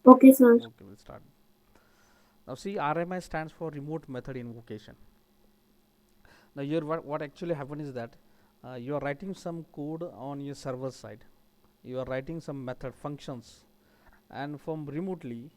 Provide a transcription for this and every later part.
Okay, sir. Okay, we'll start. Now, see, RMI stands for Remote Method Invocation. Now, here what actually happens is that you are writing some code on your server side. You are writing some method functions, and from remotely,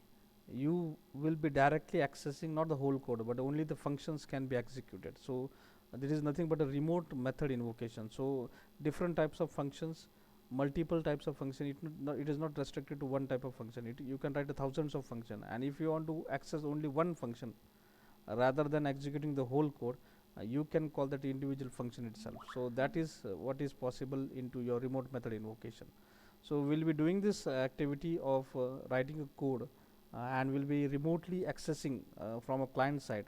you will be directly accessing not the whole code, but only the functions can be executed. So, there is nothing but a remote method invocation. So, different types of functions, multiple types of function. It is not restricted to one type of function. You can write thousands of function, and if you want to access only one function rather than executing the whole code, you can call that individual function itself. So that is what is possible into your remote method invocation. So we'll be doing this activity of writing a code, and we'll be remotely accessing from a client side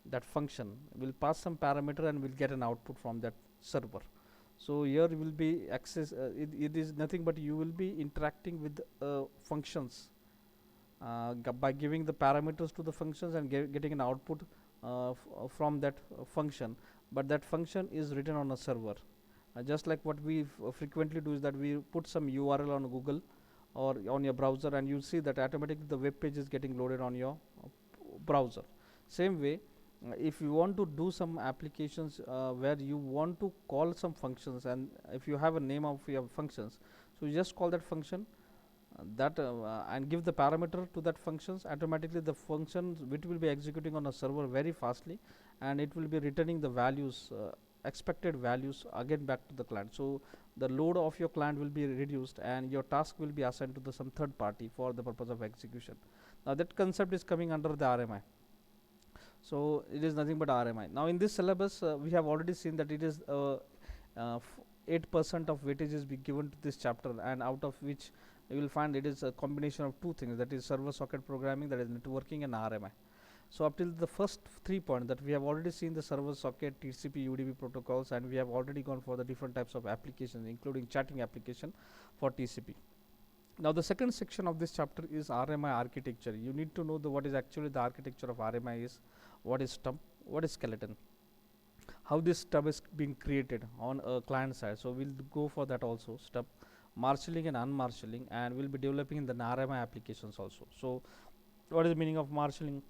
that function. We'll pass some parameter and we'll get an output from that server. So here will be access, it is nothing but you will be interacting with functions by giving the parameters to the functions and getting an output from that function. But that function is written on a server. Just like what we frequently do is that we put some URL on Google or on your browser, and you see that automatically the web page is getting loaded on your browser. Same way, if you want to do some applications where you want to call some functions, and if you have a name of your functions, so you just call that function, and give the parameter to that functions. Automatically the functions which will be executing on a server very fastly, and it will be returning the values, expected values again back to the client. So the load of your client will be reduced, and your task will be assigned to the some third party for the purpose of execution. Now that concept is coming under the RMI. So it is nothing but RMI. Now in this syllabus, we have already seen that it is 8% of weightage is be given to this chapter, and out of which you will find it is a combination of two things, that is server socket programming, that is networking, and RMI. So up till the first 3 points, that we have already seen the server socket, TCP, UDP protocols, and we have already gone for the different types of applications, including chatting application for TCP. Now the second section of this chapter is RMI architecture. You need to know what is actually the architecture of RMI is, what is stub, what is skeleton, how this stub is being created on a client side. So we'll go for that also, stub, marshalling and unmarshalling, and we'll be developing in the RMI applications also. So what is the meaning of marshalling,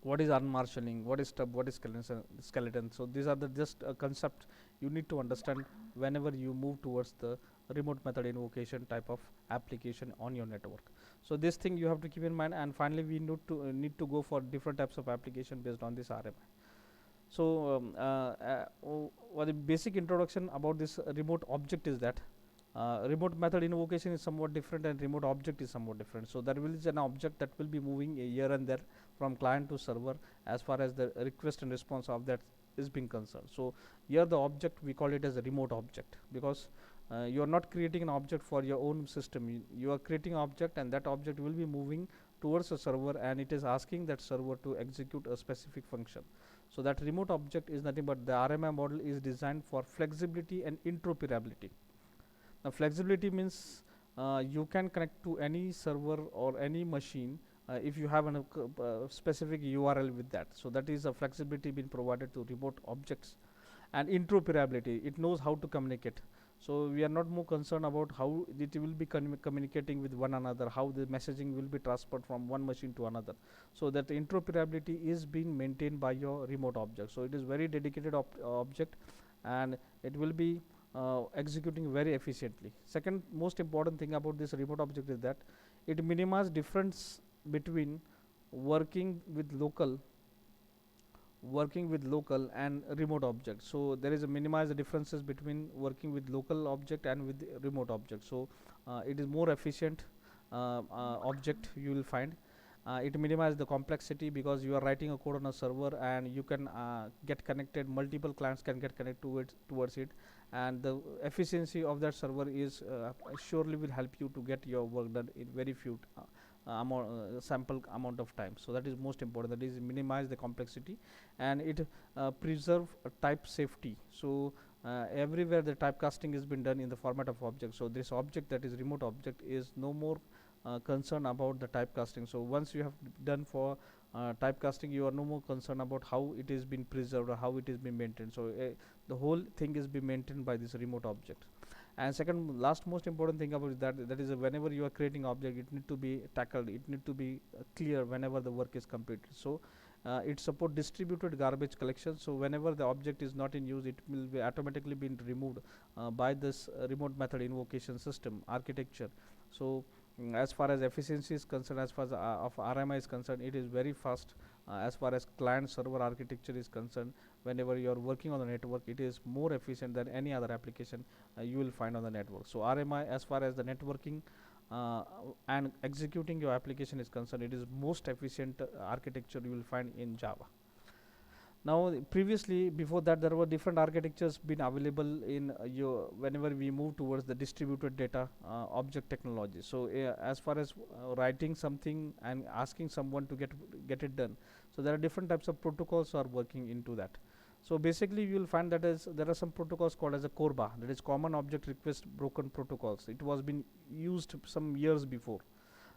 what is unmarshalling, what is stub, what is skeleton. So these are the just a concept you need to understand whenever you move towards the remote method invocation type of application on your network. So this thing you have to keep in mind, and finally we need to go for different types of application based on this RMI. So the basic introduction about this remote object is that remote method invocation is somewhat different, and remote object is somewhat different. So there will be an object that will be moving here and there from client to server as far as the request and response of that is being concerned. So here the object, we call it as a remote object, because you are not creating an object for your own system. You are creating an object, and that object will be moving towards a server, and it is asking that server to execute a specific function. So that remote object is nothing but the RMI model is designed for flexibility and interoperability. Now flexibility means you can connect to any server or any machine if you have a specific URL with that. So that is a flexibility being provided to remote objects. And interoperability, it knows how to communicate. So we are not more concerned about how it will be communicating with one another, how the messaging will be transferred from one machine to another. So that interoperability is being maintained by your remote object. So it is very dedicated object, and it will be executing very efficiently. Second most important thing about this remote object is that it minimizes difference between working with local and remote object. So there is a minimize the differences between working with local object and with remote object. So it is more efficient object you will find. It minimizes the complexity, because you are writing a code on a server, and you can get connected, multiple clients can get connected towards it, and the efficiency of that server is surely will help you to get your work done in very few sample amount of time. So that is most important, that is minimize the complexity, and it preserve type safety. So everywhere the typecasting has been done in the format of object. So this object, that is remote object, is no more concerned about the typecasting. So once you have done for typecasting, you are no more concerned about how it is been preserved or how it is been maintained. So the whole thing is being maintained by this remote object. And second, last most important thing about that is whenever you are creating object, it need to be tackled, it need to be clear whenever the work is completed. So it support distributed garbage collection, so whenever the object is not in use, it will be automatically been removed by this remote method invocation system architecture. So as far as efficiency is concerned, as far as of RMI is concerned, it is very fast. As far as client server architecture is concerned, whenever you are working on the network, it is more efficient than any other application you will find on the network. So RMI, as far as the networking uh, and executing your application is concerned, it is most efficient architecture you will find in Java. Now previously, before that, there were different architectures been available in your whenever we move towards the distributed data object technology. So as far as writing something and asking someone to get it done, so there are different types of protocols are working into that. So basically you will find that is there are some protocols called as a CORBA, that is common object request broken protocols. It was been used some years before.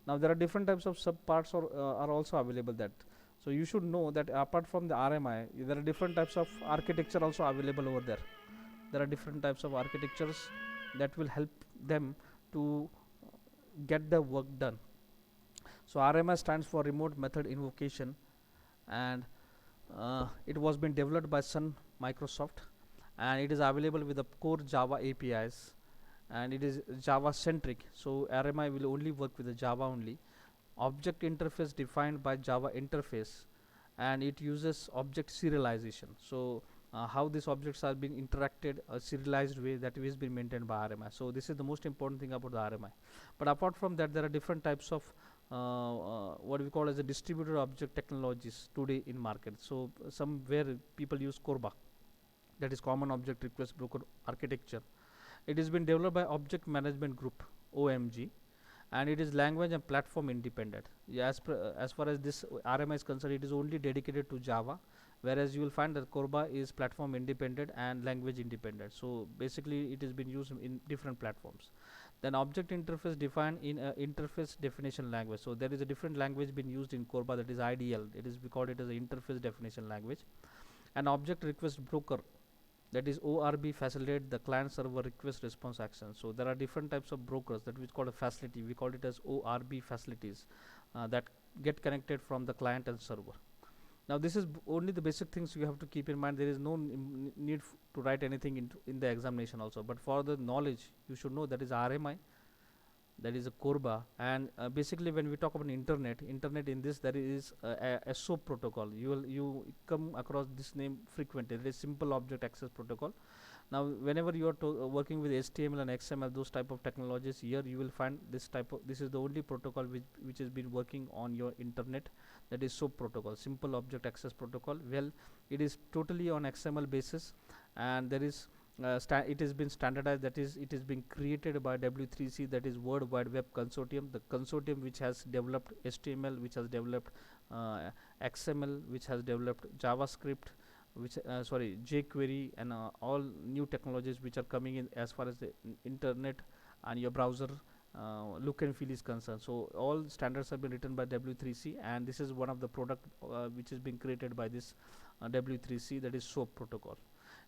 Now there are different types of subparts are also available that. So you should know that apart from the RMI, there are different types of architecture also available over there. There are different types of architectures that will help them to get the work done. So RMI stands for remote method invocation, and it was been developed by Sun Microsoft, and it is available with the core Java APIs, and it is Java centric. So RMI will only work with the Java only. Object interface defined by Java interface, and it uses object serialization. So how these objects are being interacted a serialized way, that is being maintained by RMI. So this is the most important thing about the RMI. But apart from that, there are different types of what we call as a distributed object technologies today in market. So somewhere people use CORBA, that is common object request broker architecture. It has been developed by Object Management Group, OMG, and it is language and platform independent. Yeah, as far as this RMI is concerned, it is only dedicated to Java, whereas you will find that CORBA is platform independent and language independent. So basically it has been used in different platforms. Then object interface defined in interface definition language. So there is a different language being used in CORBA, that is IDL. It is, we call it as an interface definition language. And object request broker, that is ORB, facilitate the client server request response action. So there are different types of brokers that we call a facility, we call it as ORB facilities that get connected from the client and server. Now this is only the basic things you have to keep in mind. There is no need to write anything in the examination also, but for the knowledge you should know that is RMI, that is a CORBA. And basically when we talk about internet in this, there is a SOAP protocol. You come across this name frequently. It is simple object access protocol. Now whenever you are working with HTML and XML, those type of technologies, here you will find this type of, this is the only protocol which has been working on your internet, that is SOAP protocol, simple object access protocol. Well, it is totally on XML basis, and there is it has been standardized, that is it is being created by W3C, that is World Wide Web Consortium, the consortium which has developed HTML, which has developed XML, which has developed JavaScript, which sorry, jQuery, and all new technologies which are coming in as far as the internet and your browser look and feel is concerned. So all standards have been written by W3C, and this is one of the product which is being created by this W3C, that is SOAP protocol.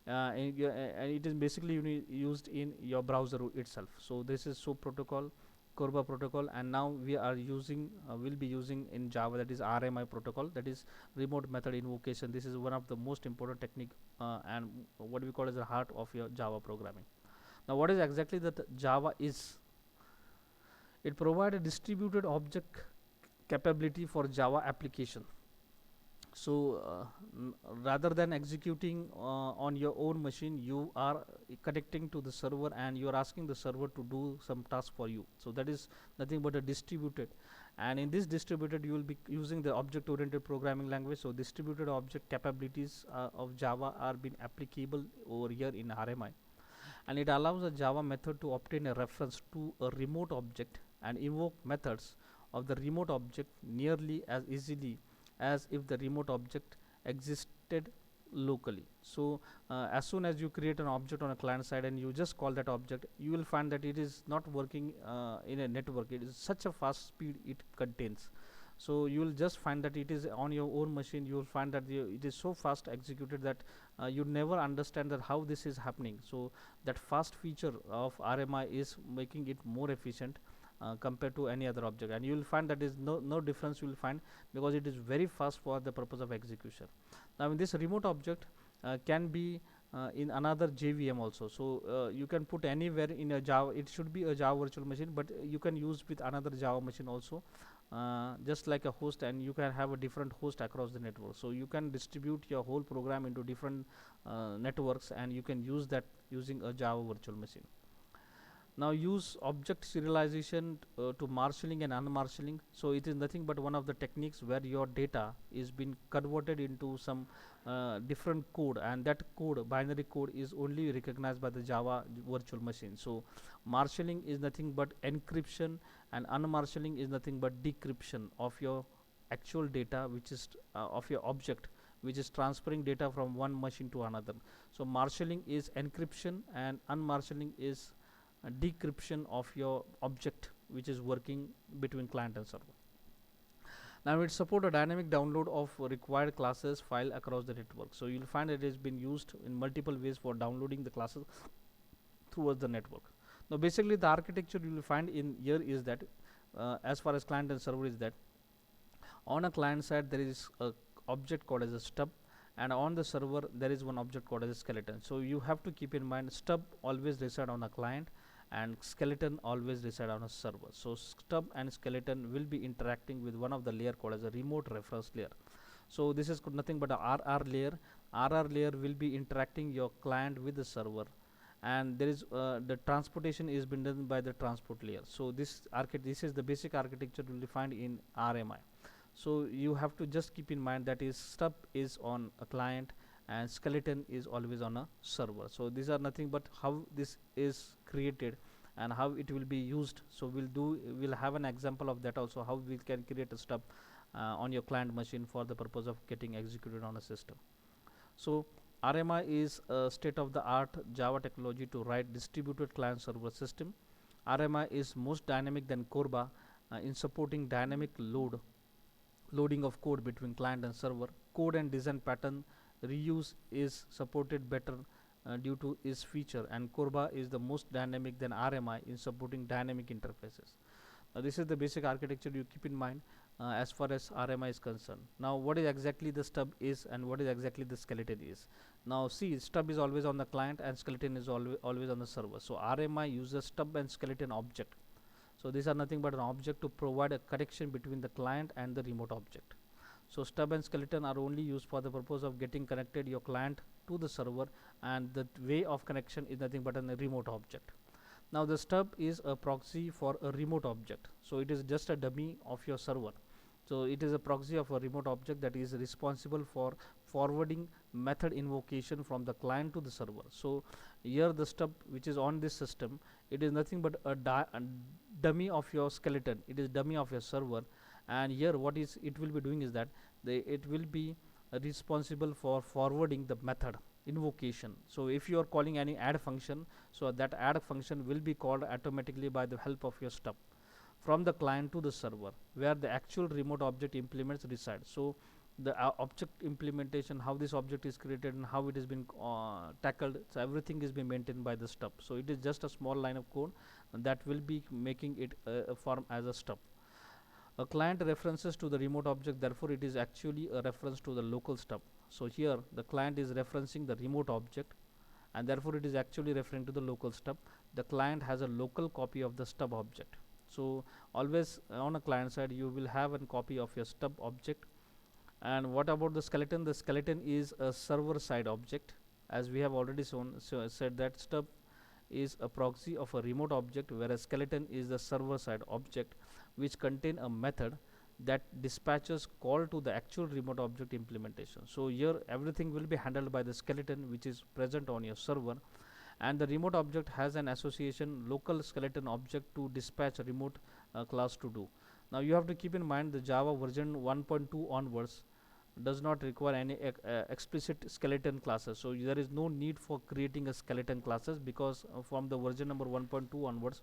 And it is basically used in your browser itself. So this is SOAP protocol, CORBA protocol, and now we are using will be using in Java, that is RMI protocol, that is remote method invocation. This is one of the most important technique and what we call as the heart of your Java programming. Now what is exactly that Java is? It provides a distributed object capability for Java application. So rather than executing on your own machine, you are connecting to the server and you are asking the server to do some task for you. So that is nothing but a distributed, and in this distributed you will be using the object oriented programming language. So distributed object capabilities of Java are being applicable over here in RMI, and it allows a Java method to obtain a reference to a remote object and invoke methods of the remote object nearly as easily as if the remote object existed locally. So as soon as you create an object on a client side and you just call that object, you will find that it is not working in a network. It is such a fast speed it contains. So you will just find that it is on your own machine, you will find that it is so fast executed that you never understand that how this is happening. So that fast feature of RMI is making it more efficient compared to any other object, and you will find that is no difference you will find, because it is very fast for the purpose of execution. Now in this remote object can be in another JVM also. So you can put anywhere in a Java. It should be a Java virtual machine, but you can use with another Java machine also, just like a host, and you can have a different host across the network. So you can distribute your whole program into different networks, and you can use that using a Java virtual machine. Now use object serialization to marshalling and unmarshalling. So it is nothing but one of the techniques where your data is being converted into some different code, and that code, binary code, is only recognized by the Java virtual machine. So marshalling is nothing but encryption, and unmarshalling is nothing but decryption of your actual data, which is of your object, which is transferring data from one machine to another. So marshalling is encryption, and unmarshalling is decryption of your object, which is working between client and server. Now it support a dynamic download of required classes file across the network. So you'll find it has been used in multiple ways for downloading the classes towards the network. Now basically the architecture you will find in here is that as far as client and server is that on a client side there is a object called as a stub, and on the server there is one object called as a skeleton. So you have to keep in mind stub always reside on a client, and skeleton always reside on a server. So stub and skeleton will be interacting with one of the layer called as a remote reference layer. So this is nothing but a RR layer. RR layer will be interacting your client with the server, and there is the transportation is been done by the transport layer. So this is the basic architecture you will find in RMI. So you have to just keep in mind that is stub is on a client and skeleton is always on a server. So these are nothing but how this is created and how it will be used. So we'll have an example of that also, how we can create a stub on your client machine for the purpose of getting executed on a system. So RMI is a state of the art Java technology to write distributed client server system. RMI is most dynamic than Corba in supporting dynamic loading of code between client and server. Code and design pattern reuse is supported better due to its feature, and Corba is the most dynamic than RMI in supporting dynamic interfaces. This is the basic architecture you keep in mind as far as RMI is concerned. Now what is exactly the stub is and what is exactly the skeleton is. Now see, stub is always on the client and skeleton is always on the server. So RMI uses stub and skeleton object. So these are nothing but an object to provide a connection between the client and the remote object. So stub and skeleton are only used for the purpose of getting connected your client to the server, and the way of connection is nothing but a remote object. Now the stub is a proxy for a remote object. So it is just a dummy of your server. So it is a proxy of a remote object that is responsible for forwarding method invocation from the client to the server. So here the stub which is on this system, it is nothing but a dummy of your skeleton. It is dummy of your server, and here what is it will be doing is that it will be responsible for forwarding the method invocation. So if you are calling any add function, so that add function will be called automatically by the help of your stub from the client to the server, where the actual remote object implements reside. So the object implementation, how this object is created and how it has been tackled, so everything is being maintained by the stub. So it is just a small line of code that will be making it form as a stub. A client references to the remote object, therefore it is actually a reference to the local stub. So here the client is referencing the remote object, and therefore it is actually referring to the local stub. The client has a local copy of the stub object. So always on a client side you will have a copy of your stub object. And what about the skeleton? The skeleton is a server side object, as we have already said that stub is a proxy of a remote object, whereas skeleton is the server side object which contain a method that dispatches call to the actual remote object implementation. So here everything will be handled by the skeleton which is present on your server, and the remote object has an association local skeleton object to dispatch a remote class to do. Now you have to keep in mind the Java version 1.2 onwards does not require any explicit skeleton classes. So there is no need for creating a skeleton classes, because from the version number 1.2 onwards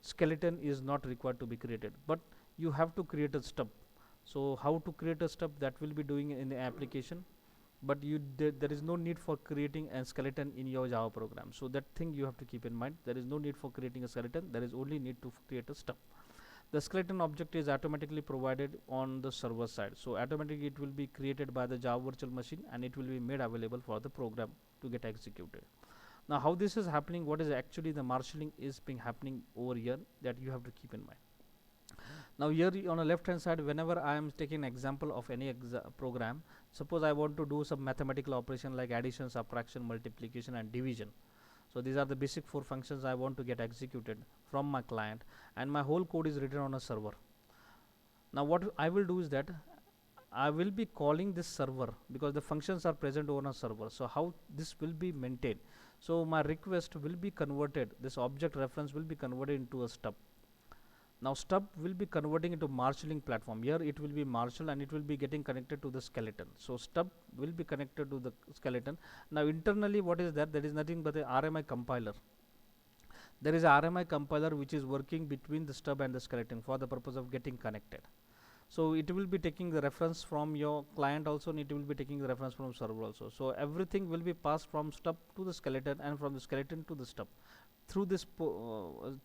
skeleton is not required to be created, but you have to create a stub. So how to create a stub, that will be doing in the application, but there is no need for creating a skeleton in your Java program. So that thing you have to keep in mind. There is no need for creating a skeleton. There is only need to create a stub. The skeleton object is automatically provided on the server side. So automatically it will be created by the Java virtual machine, and it will be made available for the program to get executed. Now how this is happening, what is actually the marshalling is being happening over here, that you have to keep in mind. Now here on the left hand side, whenever I am taking an example of any program, suppose I want to do some mathematical operation like addition, subtraction, multiplication and division. So these are the basic 4 functions I want to get executed from my client, and my whole code is written on a server. Now what I will do is that I will be calling this server, because the functions are present on a server. So how this will be maintained? So my request will be converted, this object reference will be converted into a stub. Now stub will be converting into marshalling platform. Here it will be marshal, and it will be getting connected to the skeleton. So stub will be connected to the skeleton. Now internally what is that? That is nothing but the RMI compiler. There is a RMI compiler which is working between the stub and the skeleton for the purpose of getting connected. So it will be taking the reference from your client also, and it will be taking the reference from server also. So everything will be passed from stub to the skeleton, and from the skeleton to the stub through this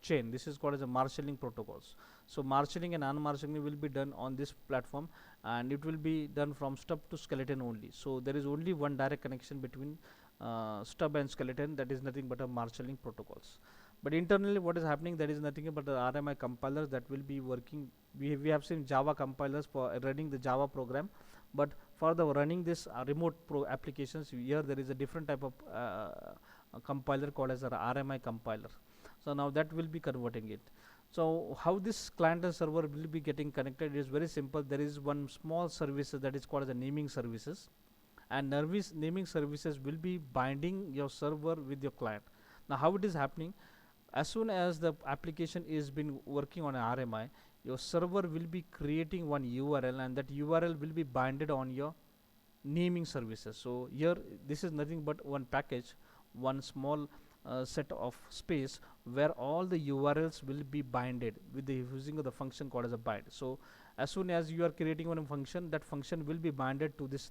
chain. This is called as a marshalling protocols. So marshalling and unmarshalling will be done on this platform, and it will be done from stub to skeleton only. So there is only one direct connection between stub and skeleton, that is nothing but a marshalling protocols. But internally what is happening, that is nothing but the RMI compilers that will be working. We have seen Java compilers for running the Java program, but for the running this remote pro applications, here there is a different type of a compiler called as a RMI compiler. So now that will be converting it. So how this client and server will be getting connected is very simple. There is one small service that is called as a naming services, and naming services will be binding your server with your client. Now how it is happening? As soon as the application is been working on an RMI, your server will be creating one URL, and that URL will be binded on your naming services. So here this is nothing but one package, one small set of space where all the URLs will be binded with the using of the function called as a bind. So as soon as you are creating one function, that function will be binded to this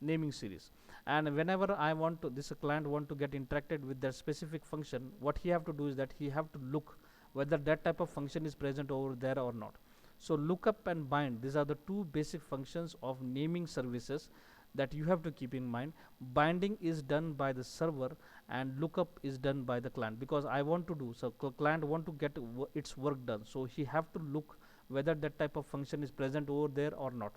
naming series. And whenever I want to, this client want to get interacted with that specific function, what he have to do is that he have to look whether that type of function is present over there or not. So lookup and bind, these are the 2 basic functions of naming services that you have to keep in mind. Binding is done by the server, and lookup is done by the client, because I want to do, so client want to get its work done, so he have to look whether that type of function is present over there or not.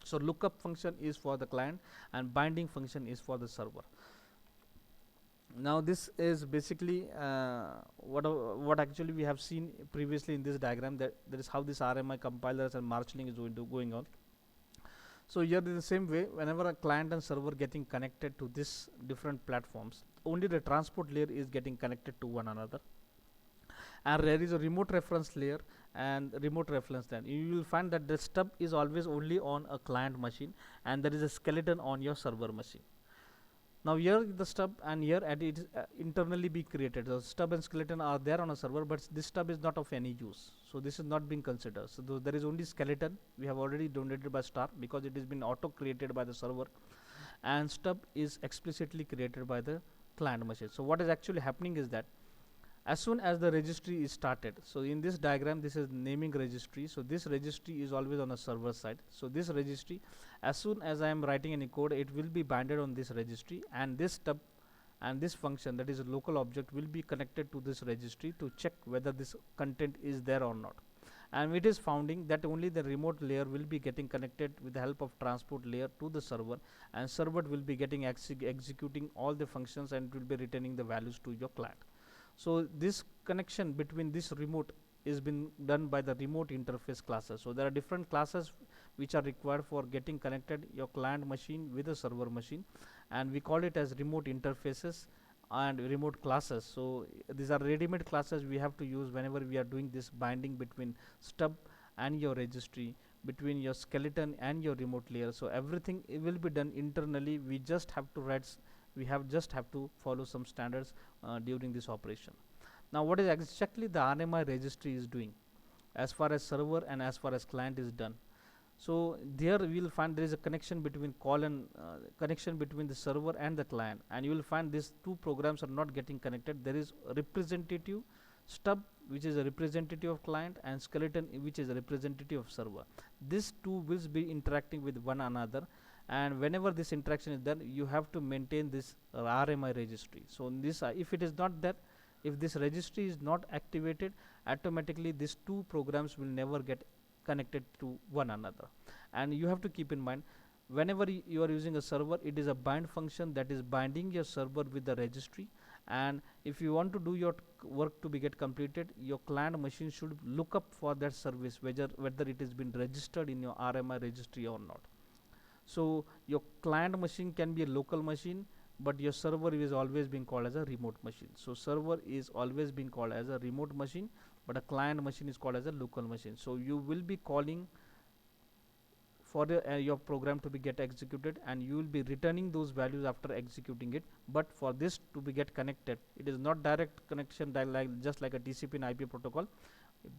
So lookup function is for the client, and binding function is for the server. Now this is basically what actually we have seen previously in this diagram, that is how this RMI compilers and marshalling is going on. So here in the same way, whenever a client and server getting connected to this different platforms, only the transport layer is getting connected to one another, and there is a remote reference layer and remote reference line. You will find that the stub is always only on a client machine, and there is a skeleton on your server machine. Now here the stub, and here it is internally be created. The stub and skeleton are there on a server, but this stub is not of any use, so this is not being considered. So there is only skeleton. We have already donated by star, because it has been auto created by the server, and stub is explicitly created by the client machine. So what is actually happening is that as soon as the registry is started, so in this diagram this is naming registry, so this registry is always on a server side. So this registry, as soon as I am writing any code, it will be binded on this registry, and this stub and this function, that is a local object, will be connected to this registry to check whether this content is there or not. And it is founding that only the remote layer will be getting connected with the help of transport layer to the server, and server will be getting executing all the functions, and will be returning the values to your client. So this connection between this remote is been done by the remote interface classes. So there are different classes which are required for getting connected your client machine with a server machine, and we call it as remote interfaces and remote classes. So these are ready-made classes we have to use whenever we are doing this binding between stub and your registry, between your skeleton and your remote layer. So everything will be done internally. We just have to just have to follow some standards during this operation. Now what is exactly the RMI registry is doing as far as server and as far as client is done? So there we will find there is a connection between call and connection between the server and the client, and you will find these two programs are not getting connected. There is a representative stub which is a representative of client, and skeleton which is a representative of server. These two will be interacting with one another, and whenever this interaction is done, you have to maintain this RMI registry. So in this if it is not there, if this registry is not activated, automatically these two programs will never get connected to one another. And you have to keep in mind, whenever you are using a server, it is a bind function that is binding your server with the registry. And if you want to do your work to be get completed, your client machine should look up for that service, whether it has been registered in your RMI registry or not. So your client machine can be a local machine, but your server is always being called as a remote machine. So server is always being called as a remote machine, but a client machine is called as a local machine. So you will be calling for your program to be get executed, and you will be returning those values after executing it. But for this to be get connected, it is not direct connection like just like a TCP and IP protocol,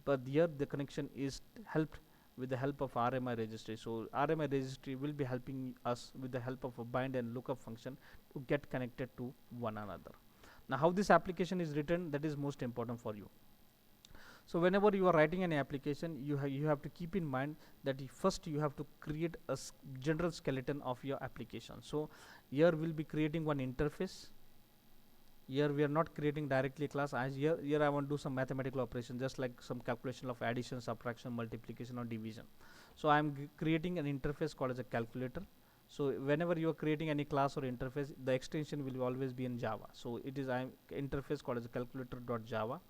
but here the connection is helped with the help of RMI registry. So RMI registry will be helping us with the help of a bind and lookup function to get connected to one another. Now how this application is written, that is most important for you. So whenever you are writing an application, you have to keep in mind that first you have to create a general skeleton of your application. So here we'll be creating one interface. Here we are not creating directly a class, as here I want to do some mathematical operation, just like some calculation of addition, subtraction, multiplication or division. So I am creating an interface called as a calculator. So whenever you are creating any class or interface, the extension will always be in Java. So it is interface called as a calculator.java.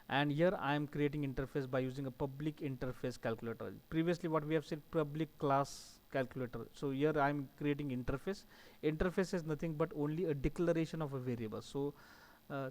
And here I am creating interface by using a public interface calculator. Previously what we have said, public class calculator. So here I am creating interface. Interface is nothing but only a declaration of a variable. So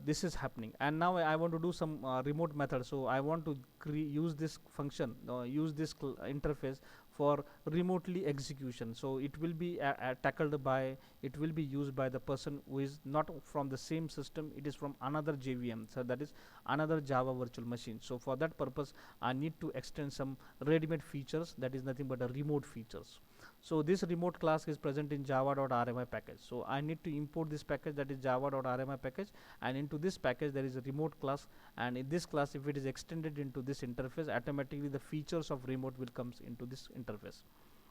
this is happening, and now I want to do some remote method. So I want to use this function, use this interface for remotely execution. So it will be tackled by, it will be used by the person who is not from the same system, it is from another JVM, so that is another Java virtual machine. So for that purpose I need to extend some ready-made features, that is nothing but a remote features. So this remote class is present in java.rmi package. So I need to import this package, that is java.rmi package, and into this package there is a remote class, and in this class if it is extended into this interface, automatically the features of remote will comes into this interface.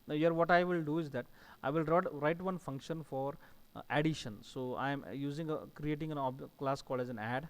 Now here what I will do is that I will write one function for addition. So I am using creating an class called as an add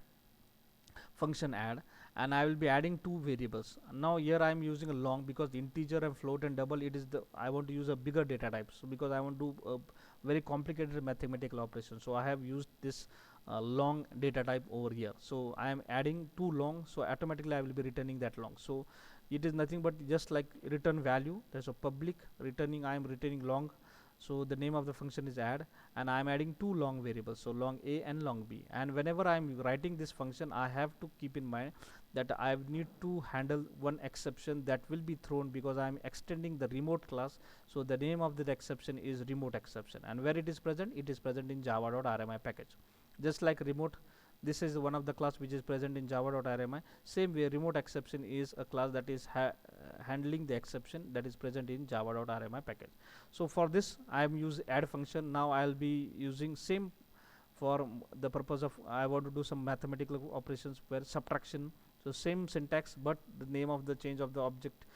function add, and I will be adding two variables. Now here I am using a long, because the integer and float and double, it is the I want to use a bigger data type. So because I want to do a very complicated mathematical operation, so I have used this long data type over here. So I am adding two long, so automatically I will be returning that long. So it is nothing but just like return value. There's a public returning, I am returning long. So the name of the function is add, and I am adding two long variables, so long a and long b. And whenever I am writing this function, I have to keep in mind that I need to handle one exception that will be thrown, because I am extending the remote class. So the name of that exception is remote exception, and where it is present in java.rmi package. Just like remote, this is one of the class which is present in java.rmi. Same way remote exception is a class that is handling the exception that is present in java.rmi package. So for this I am use add function. Now I will be using same for the purpose of I want to do some mathematical operations where subtraction. So same syntax, but the name of the change of the object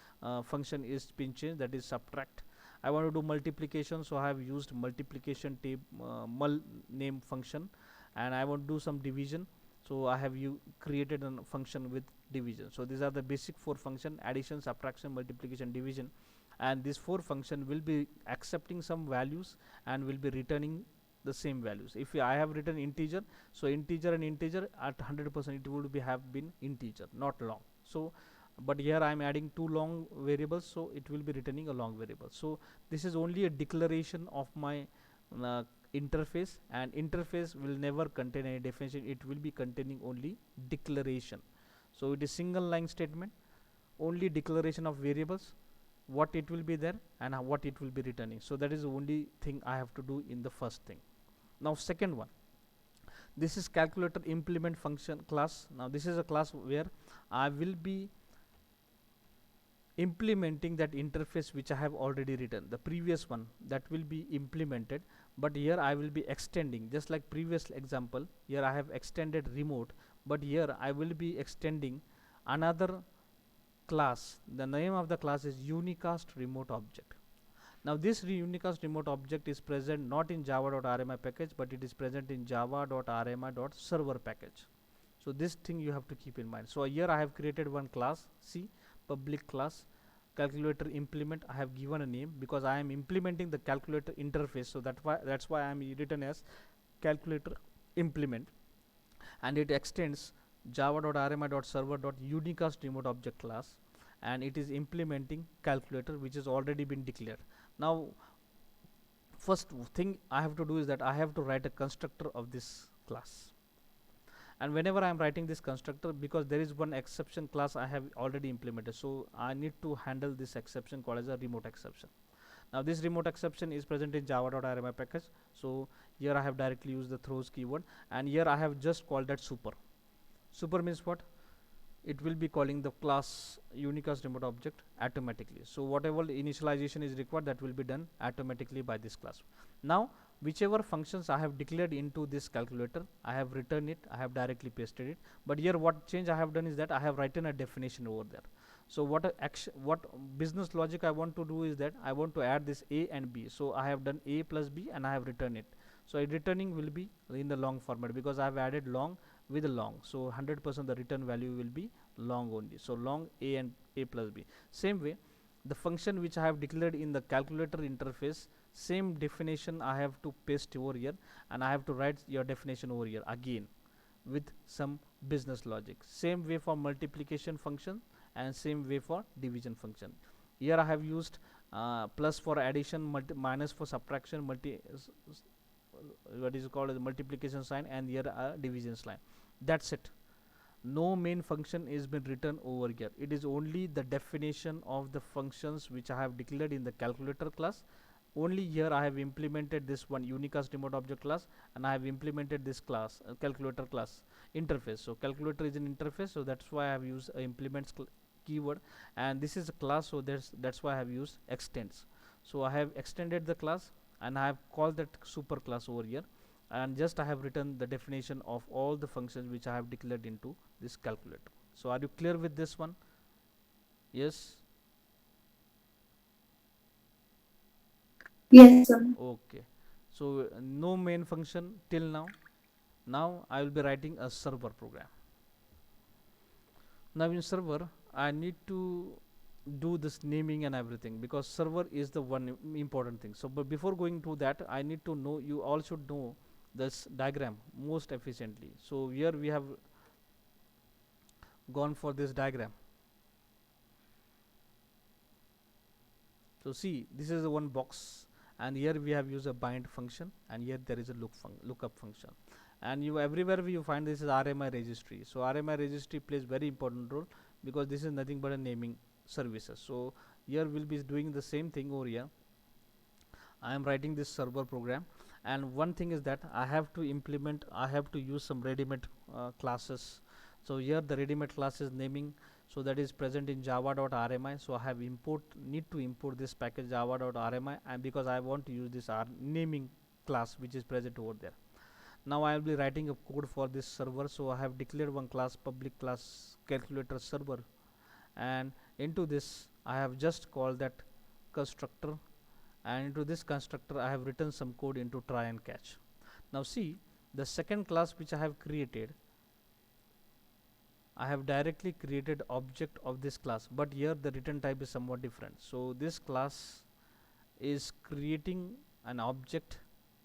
function is been changed, that is subtract. I want to do multiplication, so I have used multiplication mul name function, and I want to do some division, so I have created a function with division. So these are the basic four function: addition, subtraction, multiplication, division, and these four function will be accepting some values and will be returning the same values. If I have written integer, so integer and integer at 100% it would be have been integer, not long. So but here I am adding two long variables, so it will be returning a long variable. So this is only a declaration of my interface, and interface will never contain any definition, it will be containing only declaration. So it is single line statement, only declaration of variables, what it will be there and what it will be returning. So that is the only thing I have to do in the first thing. Now second one, this is calculator implement function class. Now this is a class where I will be implementing that interface which I have already written, the previous one that will be implemented, but here I will be extending, just like previous example. Here I have extended remote, but here I will be extending another class. The name of the class is unicast remote object. Now this unicast remote object is present not in java.rmi package, but it is present in java.rmi.server package. So this thing you have to keep in mind. So here I have created one class, see, public class calculator implement. I have given a name because I am implementing the calculator interface, so that's why I am written as calculator implement, and it extends java.rmi.server.unicast remote object class, and it is implementing calculator which is already been declared. Now first thing I have to do is that I have to write a constructor of this class, and whenever I am writing this constructor, because there is one exception class I have already implemented, so I need to handle this exception called as a remote exception. Now this remote exception is present in java.rmi package, so here I have directly used the throws keyword, and here I have just called that super. Super means what? It will be calling the class unicast remote object automatically. So whatever initialization is required, that will be done automatically by this class. Now whichever functions I have declared into this calculator, I have written it, I have directly pasted it, but here what change I have done is that I have written a definition over there. So what business logic I want to do is that I want to add this a and b, so I have done a plus b and I have written it. So returning will be in the long format because I have added long with a long, so 100% the return value will be long only. So long a and a plus b. Same way, the function which I have declared in the calculator interface, same definition I have to paste over here, and I have to write your definition over here again with some business logic. Same way for multiplication function and same way for division function. Here I have used plus for addition, minus for subtraction, what is called as multiplication sign, and here a division sign. That's it. No main function is been written over here. It is only the definition of the functions which I have declared in the calculator class. Only here I have implemented this one unicast remote object class, and I have implemented this class calculator class interface. So calculator is an interface, so that's why I have used implements keyword, and this is a class, so that's why I have used extends. So I have extended the class and I have called that super class over here, and just I have written the definition of all the functions which I have declared into this calculator. So are you clear with this one? Yes. Yes, sir. Okay. So no main function till now. Now I will be writing a server program. Now in server I need to do this naming and everything, because server is the one important thing. So but before going to that, I need to know, you all should know this diagram most efficiently. So here we have gone for this diagram. So see, this is the one box, and here we have used a bind function, and here there is a lookup function, and you everywhere you find this is RMI registry. So RMI registry plays very important role because this is nothing but a naming services. So here we'll be doing the same thing over here. I am writing this server program, and one thing is that I have to use some ready-made classes. So here the ready-made class is naming, so that is present in java.rmi. So I have need to import this package java.rmi, and because I want to use this naming class which is present over there. Now I will be writing a code for this server. So I have declared one class, public class calculator server, and into this I have just called that constructor, and into this constructor I have written some code into try and catch. Now see, the second class which I have created, I have directly created object of this class, but here the return type is somewhat different. So this class is creating an object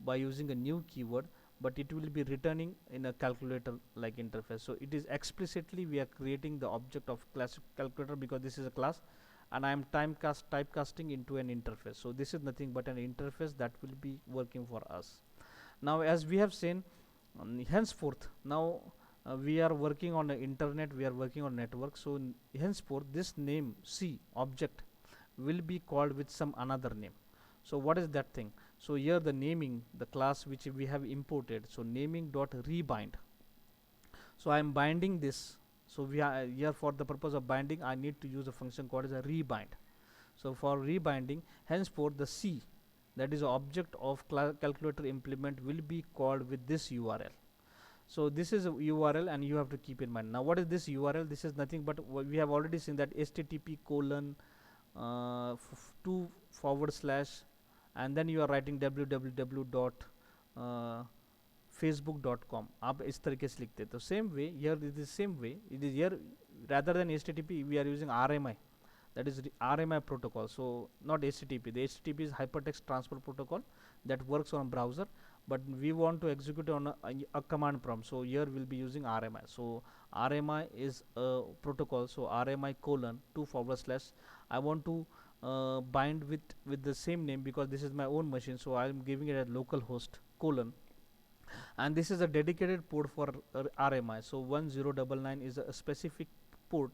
by using a new keyword, but it will be returning in a calculator like interface. So it is explicitly we are creating the object of class calculator because this is a class, and I am typecasting into an interface. So this is nothing but an interface that will be working for us. Now as we have seen, henceforth now we are working on the internet, we are working on network. So henceforth this name C object will be called with some another name. So what is that thing? So here the naming, the class which we have imported, so naming dot rebind. So I am binding this So we are here for the purpose of binding, I need to use a function called as a rebind. So for rebinding, henceforth the C, that is object of calculator implement, will be called with this URL. So this is a URL and you have to keep in mind. Now what is this URL? This is nothing but we have already seen that http colon 2 forward slash, and then you are writing www dot facebook.com. आप इस तरीके से लिखते हैं. तो same way here it is same way, it is here rather than http we are using RMI, that is RMI protocol. So not HTTP. The HTTP is hypertext transfer protocol that works on browser, but we want to execute on a command prompt. So here we'll be using RMI. So RMI is a protocol. So RMI colon 2 forward slash. I want to bind with the same name because this is my own machine. So I'm giving it a local host colon. And this is a dedicated port for RMI. So 1099 is a specific port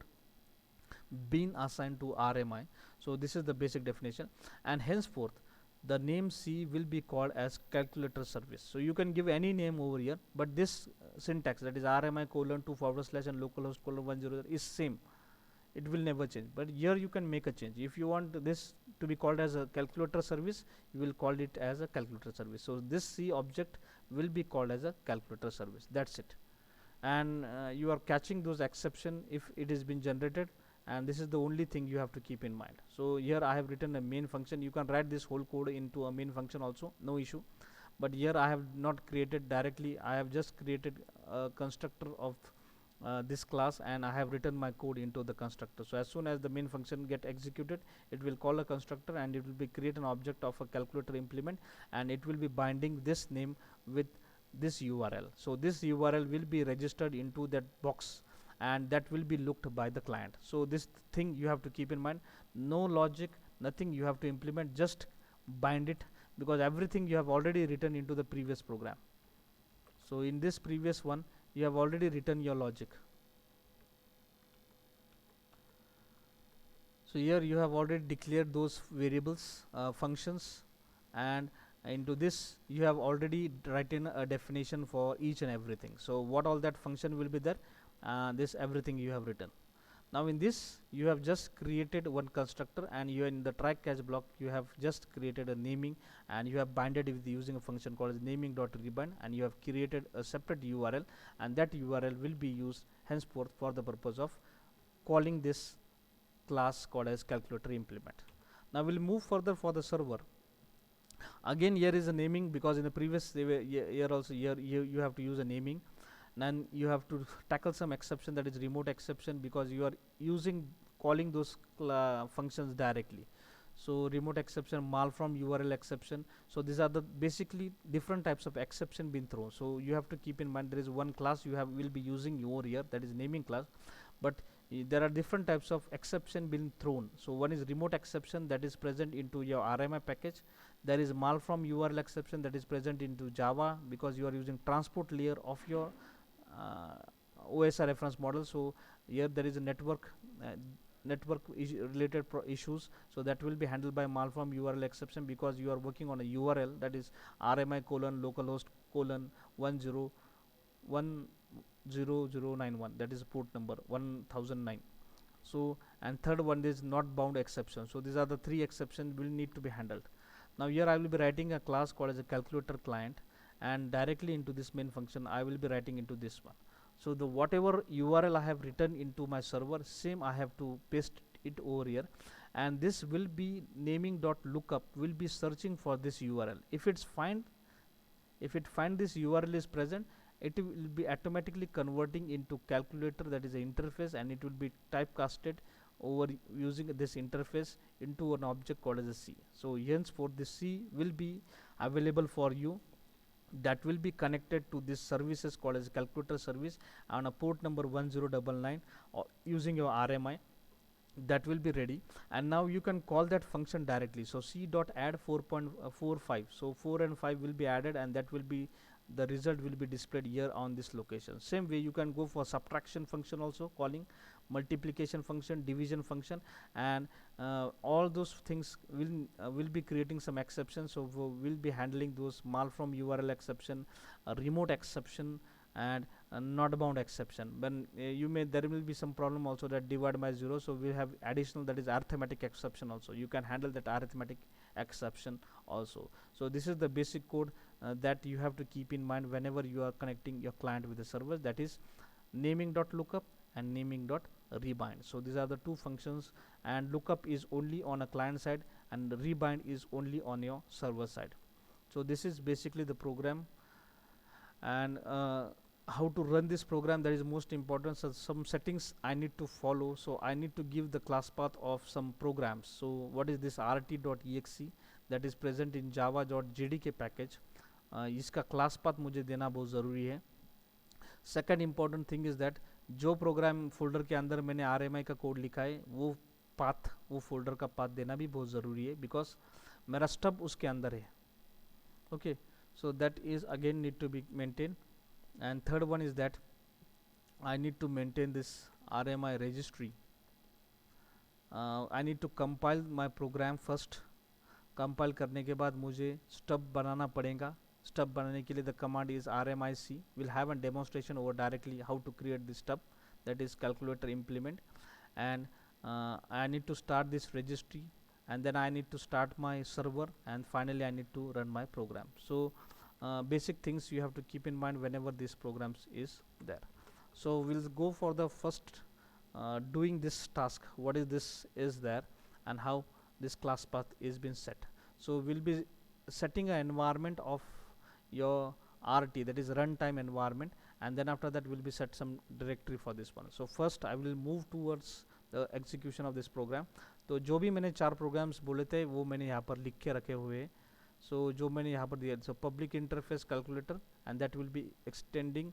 been assigned to RMI. So this is the basic definition, and henceforth the name C will be called as calculator service. So you can give any name over here, but this syntax, that is RMI colon 2 forward slash and localhost colon 10 is same. It will never change, but here you can make a change. If you want this to be called as a calculator service, you will call it as a calculator service. So this C object will be called as a calculator service. That's it. And you are catching those exception if it is been generated, and this is the only thing you have to keep in mind. So here I have written a main function. You can write this whole code into a main function also, no issue, but here I have not created directly. I have just created a constructor of this class, and I have written my code into the constructor. So as soon as the main function get executed, it will call a constructor and it will be create an object of a calculator implement, and it will be binding this name with this URL. So this URL will be registered into that box, and that will be looked by the client. So this thing you have to keep in mind. No logic, nothing you have to implement, just bind it, because everything you have already written into the previous program. So in this previous one you have already written your logic. So here you have already declared those variables, functions, and into this you have already written a definition for each and everything. So what all that function will be there, this everything you have written. Now in this you have just created one constructor, and you in the try catch block you have just created a naming, and you have binded with using a function called naming.rebind, and you have created a separate URL, and that URL will be used henceforth for the purpose of calling this class called as calculator implement. Now we'll move further for the server. Again here is a naming, because in the previous here also you have to use a naming. Then you have to tackle some exception, that is remote exception, because you are using calling those functions directly. So remote exception, malform URL exception. So these are the basically different types of exception being thrown. So you have to keep in mind there is one class you will be using over here, that is naming class, but there are different types of exception being thrown. So one is remote exception, that is present into your RMI package. There is malform URL exception, that is present into Java, because you are using transport layer of your OSI reference model. So here there is a network related issues, so that will be handled by malform URL exception, because you are working on a URL, that is RMI colon localhost colon 1010091, that is port number 1009. So and third one is not bound exception. So these are the three exceptions will need to be handled. Now here I will be writing a class called as a calculator client, and directly into this main function I will be writing into this one. So the whatever URL I have written into my server, same I have to paste it over here, and this will be naming.lookup will be searching for this URL. If it find this URL is present, it will be automatically converting into calculator, that is an interface, and it will be typecasted over using this interface into an object called as a C. So henceforth this C will be available for you, that will be connected to this services called as calculator service on a port number 1099 or using your RMI. That will be ready, and now you can call that function directly. So c.add 4.45, so 4 and 5 will be added, and that will be the result will be displayed here on this location. Same way you can go for subtraction function also, calling multiplication function, division function, and all those things will be creating some exceptions. So we'll be handling those malform URL exception, remote exception, and not bound exception. When you may, there will be some problem also that divide by 0, so we have additional, that is arithmetic exception also. You can handle that arithmetic exception also. So this is the basic code that you have to keep in mind whenever you are connecting your client with the server, that is naming dot lookup and naming dot rebind. So these are the two functions, and lookup is only on a client side and rebind is only on your server side. So this is basically the program, and how to run this program, that is most important. So some settings I need to follow, so I need to give the class path of some programs. So what is this rt.exe that is present in java.jdk package, इसका class path मुझे देना बहुत ज़रूरी है. Second important thing is that जो programme folder के अंदर मैंने RMI का कोड लिखा है वो पाथ, वो फोल्डर का पाथ देना भी बहुत ज़रूरी है, बिकॉज मेरा स्टब उसके अंदर है. Okay, so that is again need to be maintained. And third one is that I need to maintain this RMI registry. I need to compile my program first. Compile करने के बाद मुझे stub बनाना पड़ेगा. Stub बनाने के लिए the command is RMIC. Will have an demonstration over directly how to create this stub, that is calculator implement. And I need to start this registry, and then I need to start my server, and finally I need to run my program. So basic things you have to keep in mind whenever this programs is there. So we'll go for the first doing this task, what is this is there, and how this class path is been set. So we'll be setting an environment of your RT, that is runtime environment, and then after that we'll be set some directory for this one. So first I will move towards the execution of this program. तो जो भी मैंने 4 programmes बोले थे वो मैंने यहाँ पर लिख के रखे हुए हैं. सो जो मैंने यहाँ पर दिया, so public interface calculator, and that will be extending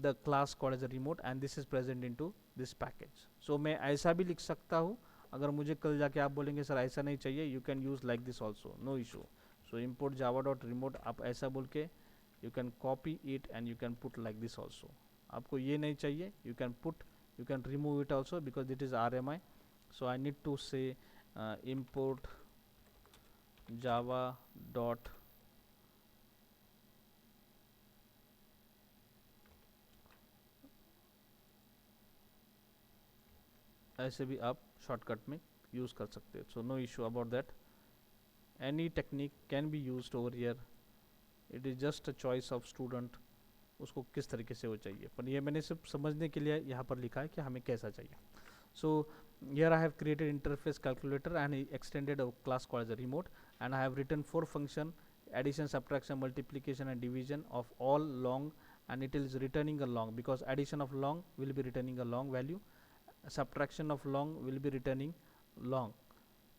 the class called as a remote, and this is present into this package. So मैं ऐसा भी लिख सकता हूँ, अगर मुझे कल जाके आप बोलेंगे सर ऐसा नहीं चाहिए, you can use like this also, no issue. So import Java dot remote, आप ऐसा बोल के you can copy it and you can put like this also. आपको ये नहीं चाहिए, you can put, you can remove it also because it is RMI. So I need to say import java dot ऐसे भी आप shortcut में use कर सकते हैं. So no issue about that. Any technique can be used over here. It is just a choice of student, उसको किस तरीके से वो चाहिए, पर ये मैंने सिर्फ समझने के लिए यहाँ पर लिखा है कि हमें कैसा चाहिए. सो here I have created interface calculator and extended a class called as a remote, and I have written 4 function: addition, subtraction, multiplication and division of all long, and it is returning a long because addition of long will be returning a long value, subtraction of long will be returning long,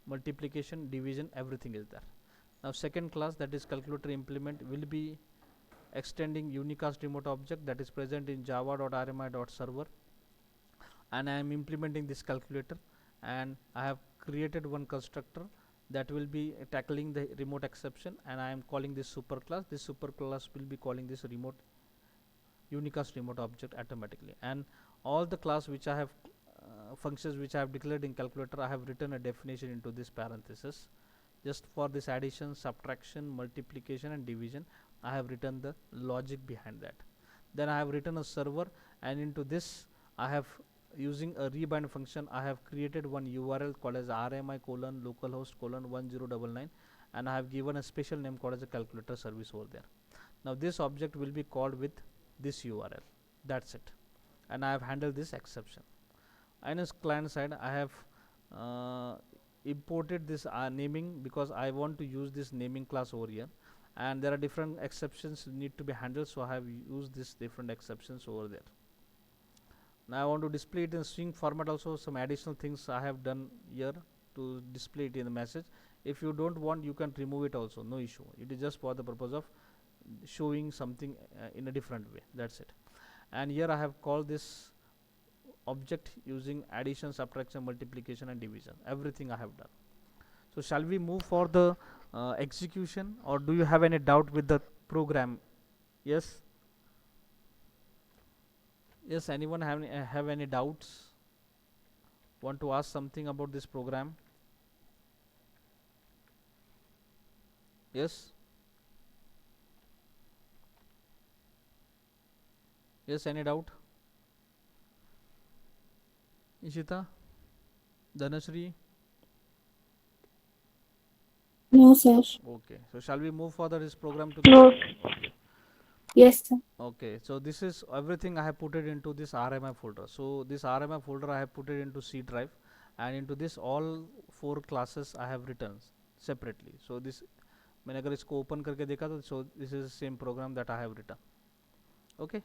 multiplication, division, everything is there. Now second class, that is calculator implement, will be extending unicast remote object that is present in java.rmi.server, and I am implementing this calculator, and I have created one constructor that will be tackling the remote exception, and I am calling this superclass. This superclass will be calling this remote unicast remote object automatically, and all the class which I have functions which I have declared in calculator, I have written a definition into this parenthesis. Just for this addition, subtraction, multiplication and division, I have written the logic behind that. Then I have written a server, and into this I have, using a rebind function, I have created one URL called as RMI colon localhost colon 1099, and I have given a special name called as a calculator service over there. Now this object will be called with this URL. That's it, and I have handled this exception. And as client side, I have imported this naming because I want to use this naming class over here, and there are different exceptions need to be handled, so I have used this different exceptions over there. Now I want to display it in string format also. Some additional things I have done here to display it in the message. If you don't want, you can remove it also, no issue. It is just for the purpose of showing something in a different way, that's it. And here I have called this object using addition, subtraction, multiplication and division. Everything I have done. So shall we move for the execution, or do you have any doubt with the program? Yes? Yes, anyone have any doubts? Want to ask something about this program? Yes? Yes, any doubt? Ishita, Dhanashri? No, sir. Okay, so shall we move further this program No. together? Okay. Yes, sir. Okay, so this is everything I have put it into this RMI folder. So this RMI folder I have put it into C drive, and into this all 4 classes I have written separately. So this मैंने अगर इसको open करके देखा तो so this is same program that I have written. Okay,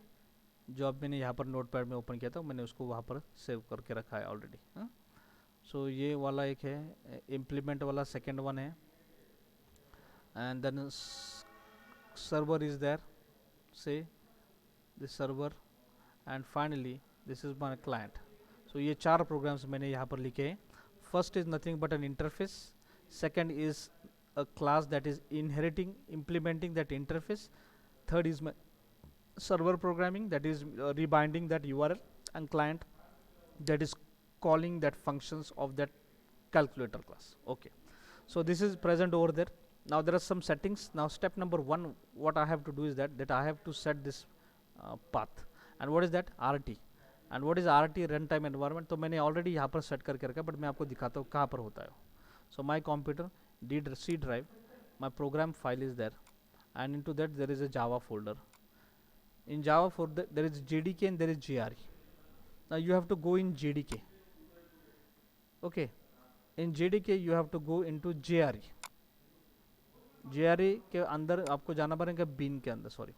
जो अब मैंने यहाँ पर नोट पैड में ओपन किया था मैंने उसको वहाँ पर सेव करके रखा है ऑलरेडी. सो ये वाला एक है इम्प्लीमेंट वाला, सेकेंड वन है, and then server is there, say this server, and finally this is my client. So ये 4 प्रोग्राम्स मैंने यहाँ पर लिखे हैं. First is nothing but an interface, second is a class that is inheriting implementing that interface, third is my server programming that is rebinding that URL, and client that is calling that functions of that calculator class. Okay, so this is present over there. Now there are some settings. Now step number 1, what I have to do is that I have to set this path. And what is that? RT. And what is RT? Runtime environment. तो मैंने already यहाँ पर set करके रखा, but मैं आपको दिखाता हूँ कहाँ पर होता है. So my computer did C drive, my program file is there, and into that there is a Java folder. In Java folder there is JDK and there is JRE. Now you have to go in JDK. Okay, in JDK you have to go into JRE. JRE के अंदर आपको जाना पड़ेगा bin के अंदर, sorry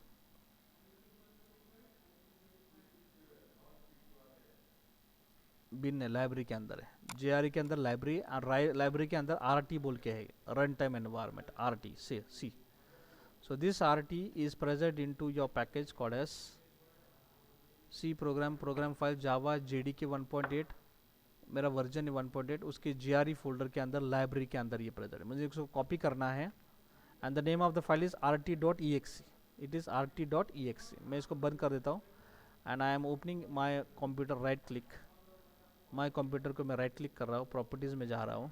बिन है, library के अंदर है. JRE के अंदर लाइब्रेरी, और लाइब्रेरी के अंदर RT बोल के है, रन टाइम एनवायरनमेंट, RT से C. So this RT is present into your package called as C program file Java JDK 1.8, मेरा वर्जन है 1.8, उसके JRE फोल्डर के अंदर लाइब्रेरी के अंदर ये प्रेजेंट है. मुझे इसको कॉपी करना है, and the name of the file is rt.exe. It is rt.exe. मैं इसको बंद कर देता हूँ, and I am opening my computer, right click, my computer को मैं राइट क्लिक कर रहा हूँ, प्रॉपर्टीज़ में जा रहा हूँ,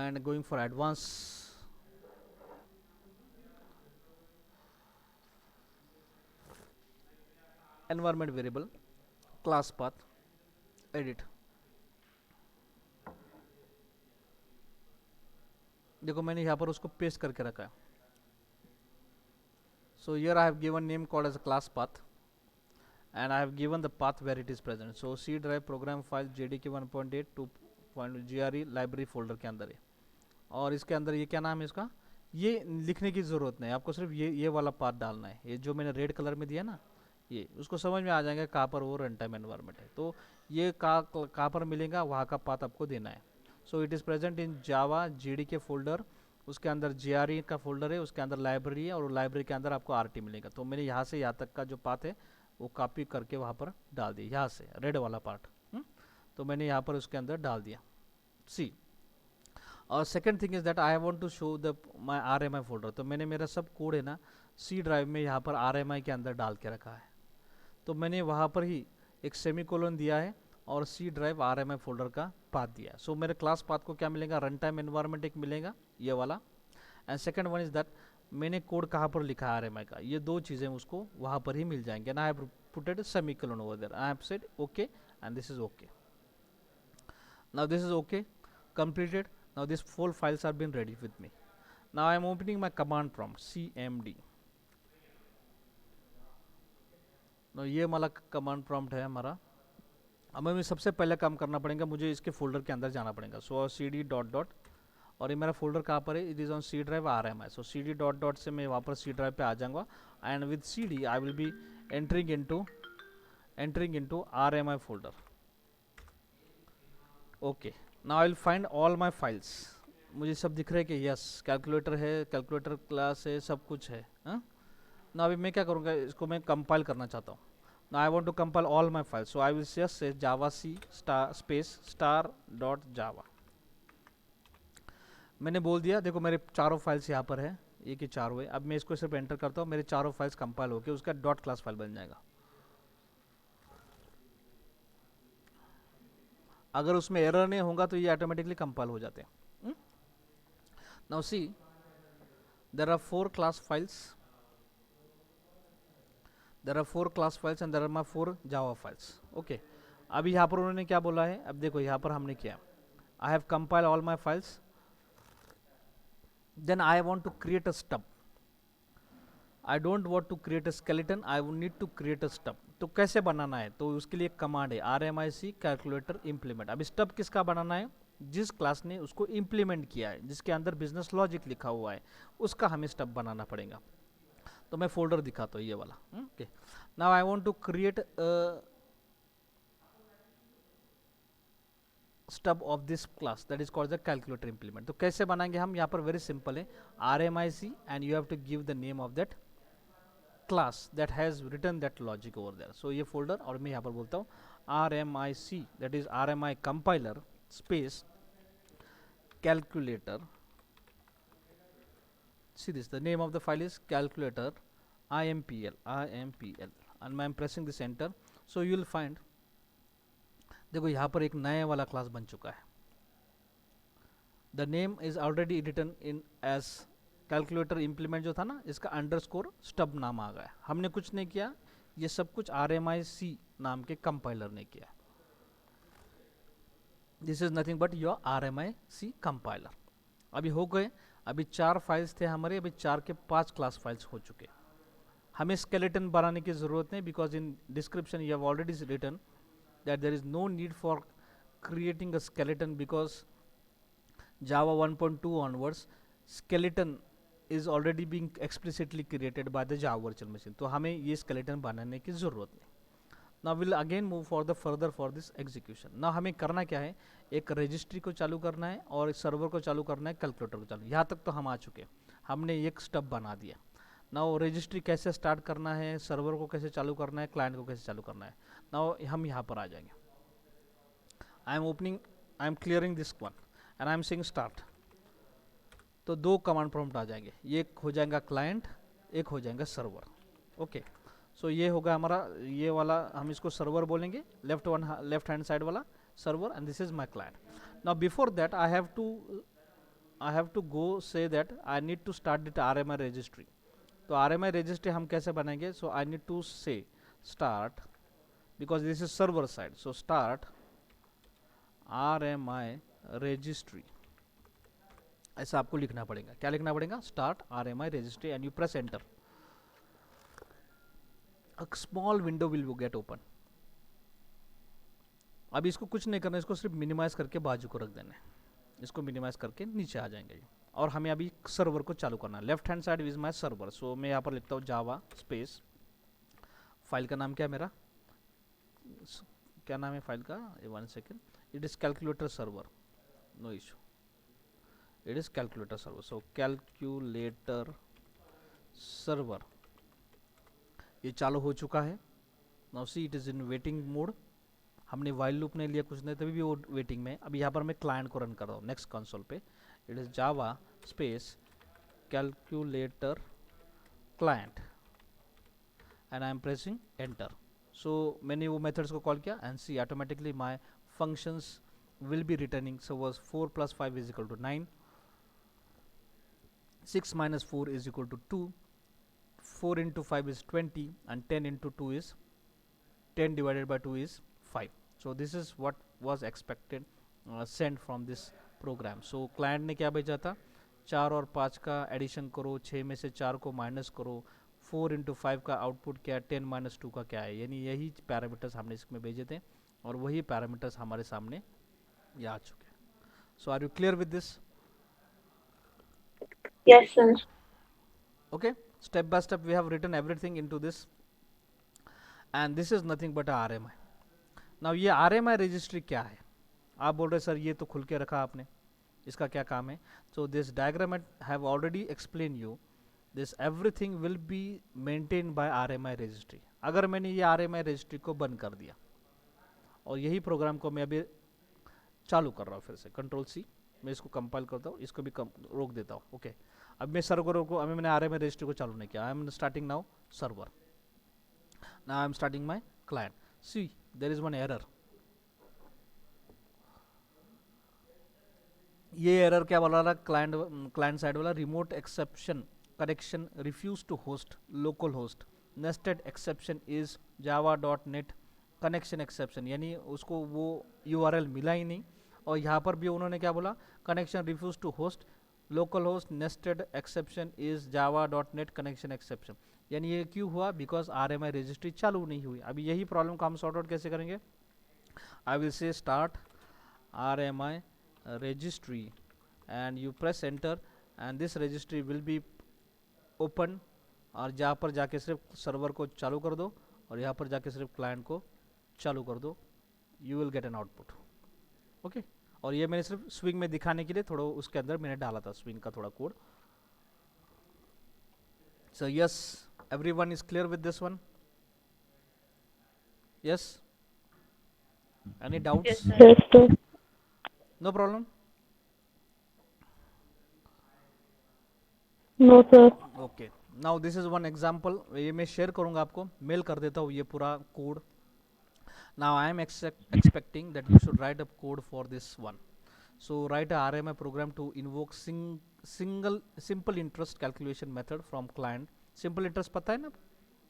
and going for advance. Environment variable, class path, edit. देखो मैंने यहाँ पर उसको पेस्ट करके रखा है. So here I have given name called as a class path, and I have given the path where it is present. So C drive program file JDK 1.8 2.GRE library folder के अंदर है, और इसके अंदर ये क्या नाम है इसका, ये लिखने की ज़रूरत नहीं, आपको सिर्फ ये वाला पाथ डालना है. ये जो मैंने रेड कलर में दिया ना, ये उसको समझ में आ जाएगा कहाँ पर वो रन टाइम एनवायरनमेंट है. तो ये कहाँ पर मिलेगा वहाँ का पाथ आपको देना है. So it is present in Java JDK folder, उसके अंदर JRE का फोल्डर है, उसके अंदर लाइब्रेरी है, और लाइब्रेरी के अंदर आपको RT मिलेगा. तो मैंने यहाँ से यहाँ तक का जो पाथ है वो कॉपी करके वहाँ पर डाल दिया, यहाँ से रेड वाला पार्ट. तो मैंने यहाँ पर उसके अंदर डाल दिया सी. और second thing is that I want to show the my RMI folder. तो मैंने मेरा सब कोड है ना C ड्राइव में यहाँ पर RMI के अंदर डाल के रखा है. तो मैंने वहाँ पर ही एक सेमीकोलन दिया है और C ड्राइव RMI फोल्डर का पाथ दिया है. सो मेरे क्लास पाथ को क्या मिलेगा, रन टाइम एनवायरनमेंट एक मिलेगा ये वाला, and second one is that मैंने कोड कहाँ पर लिखा है RMI का, ये दो चीज़ें उसको वहाँ पर ही मिल जाएंगे. And I have putted semicolon over there, I have said okay, and this is okay. Now this is okay, completed. Now these 4 files have been ready with me. Now I am opening my command prompt cmd. Now ये वाला command prompt है हमारा. अब हमें सबसे पहले काम करना पड़ेगा, मुझे इसके फोल्डर के अंदर जाना पड़ेगा. सो cd डॉट डॉट, और ये मेरा फोल्डर कहाँ पर है, it is on C drive RMI. So cd dot dot से मैं वहाँ पर C ड्राइव पे आ जाऊँगा, and with cd I will be entering into RMI folder. Okay, now I will find all my files. मुझे सब दिख रहा है कि यस कैलकुलेटर है, कैलकुलेटर क्लास है, सब कुछ है. ना अभी मैं क्या करूँगा, इसको मैं कंपाइल करना चाहता हूँ. Now I want to compile all my files, so I will just say Java C space star dot Java. मैंने बोल दिया, देखो मेरे चारों फाइल्स यहाँ पर है, एक ही चारों है. अब मैं इसको सिर्फ एंटर करता हूँ, मेरे चारों फाइल्स कंपाइल होकर उसका डॉट क्लास फाइल बन जाएगा. अगर उसमें एरर नहीं होगा तो ये ऑटोमेटिकली कंपाइल हो जाते हैं. Now see there are 4 class files. There are 4 class files and there are my 4 Java files. Okay, अभी यहाँ पर उन्होंने क्या बोला है, अब देखो यहाँ पर हमने किया, I have compile all my files, then I want to create a stub. I don't want to create a skeleton, I would need to create a stub. तो कैसे बनाना है, तो उसके लिए एक कमांड है RMIC कैलकुलेटर इम्प्लीमेंट. अब stub किसका बनाना है, जिस क्लास ने उसको इम्प्लीमेंट किया है, जिसके अंदर बिजनेस लॉजिक लिखा हुआ है, उसका हमें स्टब बनाना पड़ेगा. तो मैं फोल्डर दिखाता हूँ, ये वाला. Okay, now I want to create stub of this class that is called the calculator implement. तो कैसे बनाएंगे हम, यहाँ पर वेरी सिंपल है, RMIC and you have to give the name of that class that has written that logic over there. So ये folder, और मैं यहाँ पर बोलता हूँ RMIC, that is RMI compiler space calculator. See this, the name of the file is calculator IMPL, and I am pressing this enter. So you will find, देखो यहाँ पर एक नया वाला क्लास बन चुका है. The name is already written in as calculator implement जो था ना, इसका अंडरस्कोर स्टब नाम आ गया. हमने कुछ नहीं किया, ये सब कुछ RMIC नाम के कंपाइलर ने किया. This is nothing but your RMIC compiler. अभी हो गए, अभी 4 फाइल्स थे हमारे, अभी 4 के 5 क्लास फाइल्स हो चुके. हमें स्केलेटन बनाने की ज़रूरत नहीं, because in description you have already written that there is no need for creating a skeleton, because Java 1.2 onwards skeleton is already being explicitly created by the Java virtual machine. तो हमें ये skeleton बनाने की ज़रूरत नहीं. Now we'll again move for the further for this execution. Now हमें करना क्या है, एक रजिस्ट्री को चालू करना है और सर्वर को चालू करना है, कैलकुलेटर को चालू. यहाँ तक तो हम आ चुके, हमने एक स्टब बना दिया. नाउ रजिस्ट्री कैसे स्टार्ट करना है, सर्वर को कैसे चालू करना है, क्लाइंट को कैसे चालू करना है. नाउ हम यहाँ पर आ जाएंगे. I am clearing this one and I am saying start. तो 2 कमांड प्रॉम्प्ट आ जाएंगे, एक हो जाएगा क्लाइंट, एक हो जाएगा सर्वर. ओके, सो ये होगा हमारा, ये वाला हम इसको सर्वर बोलेंगे, लेफ्ट हैंड साइड वाला server, and this is my client. Now before that I have to go say that I need to start the RMI registry. तो RMI रजिस्ट्री हम कैसे बनाएंगे, so I need to say start, because this is server side. So start RMI registry, ऐसा आपको लिखना पड़ेगा. क्या लिखना पड़ेगा, start RMI registry, and you press enter. A small window will gate open. अभी इसको कुछ नहीं करना, इसको सिर्फ मिनिमाइज करके बाजू को रख देना है. इसको मिनिमाइज करके नीचे आ जाएंगे, और हमें अभी सर्वर को चालू करना है. Left hand side is my server. So मैं यहाँ पर लिखता हूँ जावा स्पेस, फाइल का नाम क्या है मेरा, क्या नाम है फाइल का, 1 second, it is calculator server, no issue, it is calculator server. So calculator server ये चालू हो चुका है. now see it is in waiting mode. हमने while loop नहीं लिया, कुछ नहीं, तभी भी वो वेटिंग में. अभी यहाँ पर मैं क्लाइंट को रन कर रहा हूँ नेक्स्ट कंसोल पे. It is Java space calculator client and I am pressing enter. So मैंने वो मेथड्स को कॉल किया, and see automatically my functions will be returning. So was 4 plus 5 is equal to 9, 6 minus 4 is equal to 2, 4 into 5 is 20, and 10 into 2 is 10 divided by 2 is 5. So this is what was expected sent from this program. So client ने क्या भेजा था, 4 और 5 का addition करो, 6 में से 4 को माइनस करो, 4 into 5 का आउटपुट क्या है, 10 minus 2 का क्या है. यानी यही पैरामीटर्स हमने इसमें भेजे थे, और वही पैरामीटर्स हमारे सामने ये आ चुके हैं. So are you clear with this? Yes, sir. Okay, step by step we have written everything into this, and this is nothing but a RMI. Now ये RMI registry क्या है, आप बोल रहे सर ये तो खुल के रखा आपने, इसका क्या काम है. So this diagram have already explained you this everything will be maintained by RMI registry. अगर मैंने ये RMI registry को बंद कर दिया, और यही प्रोग्राम को मैं अभी चालू कर रहा हूँ फिर से, कंट्रोल C, मैं इसको कंपाइल करता हूँ, इसको भी रोक देता हूँ. ओके, अब मैं सर्वर को, अभी मैंने RMI रजिस्ट्री को चालू नहीं किया. I am starting now server, now I am starting my client. See there is one error. ये एरर क्या बोल रहा, क्लाइंट साइड वाला, remote exception correction refuse to host local host nested exception is java.net connection exception, यानी उसको वो URL मिला ही नहीं। और यहाँ पर भी उन्होंने क्या बोला, connection refuse to host local host nested exception is java.net connection exception. यानी ये क्यों हुआ, बिकॉज RMI रजिस्ट्री चालू नहीं हुई। अभी यही प्रॉब्लम को हम सॉर्ट आउट कैसे करेंगे, I will say start RMI registry and you press enter and this registry will be open। और जहाँ पर जाके सिर्फ सर्वर को चालू कर दो और यहाँ पर जाके सिर्फ क्लाइंट को चालू कर दो, you will get an output. Okay, और ये मैंने सिर्फ स्विंग में दिखाने के लिए थोड़ा उसके अंदर मैंने डाला था स्विंग का थोड़ा कोड। So yes, everyone is clear with this one? Yes, any doubts? Yes, sir. No problem? No, sir. Okay, now this is one example, ये मैं शेयर करूंगा आपको, मेल कर देता हूँ ये पूरा code. Now I am expecting that you should write a code for this one. So write a RMI program to invoke simple interest calculation method from client. Simple interest पता है ना,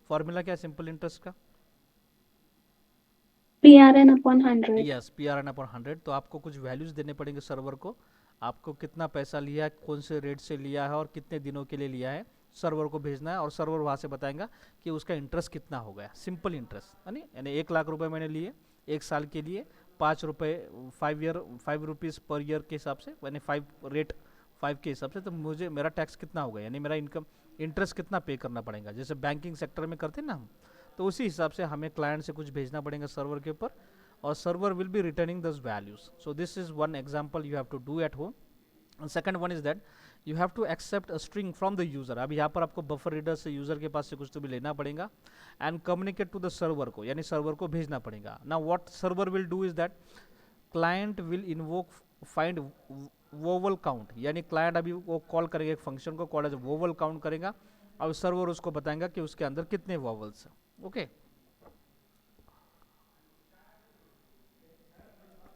फॉर्मूला क्या है simple interest का? PRN upon 100. Yes, PRN/100। तो आपको कुछ values देने पड़ेंगे सर्वर को, आपको कितना पैसा लिया है, कौन से रेट से लिया है और कितने दिनों के लिए लिया है, सर्वर को भेजना है और सर्वर वहाँ से बताएगा कि उसका इंटरेस्ट कितना हो गया, सिंपल इंटरेस्ट। यानी 1 लाख रुपए मैंने लिए 1 साल के लिए, 5 रुपये 5 रुपीज़ पर ईयर के हिसाब से, यानी 5 के हिसाब से, तो मुझे मेरा टैक्स कितना होगा, यानी मेरा इनकम इंटरेस्ट कितना पे करना पड़ेगा, जैसे बैंकिंग सेक्टर में करते हैं ना हम, तो उसी हिसाब से हमें क्लाइंट से कुछ भेजना पड़ेगा सर्वर के ऊपर, और सर्वर विल बी रिटर्निंग दस values. So this is one example you have to do at home. Second one is that you have to accept a string from the user. अब यहाँ पर आपको बफर रीडर से user के पास से कुछ तो भी लेना पड़ेगा and communicate to the server को, यानी सर्वर को भेजना पड़ेगा। Now what server will do is that client will invoke find vowel count, यानी क्लाइंट अभी वो कॉल करेगा एक फंक्शन को, कॉल एज वोवल काउंट करेगा और सर्वर उसको बताएगा कि उसके अंदर कितने वोवल्स हैं। ओके,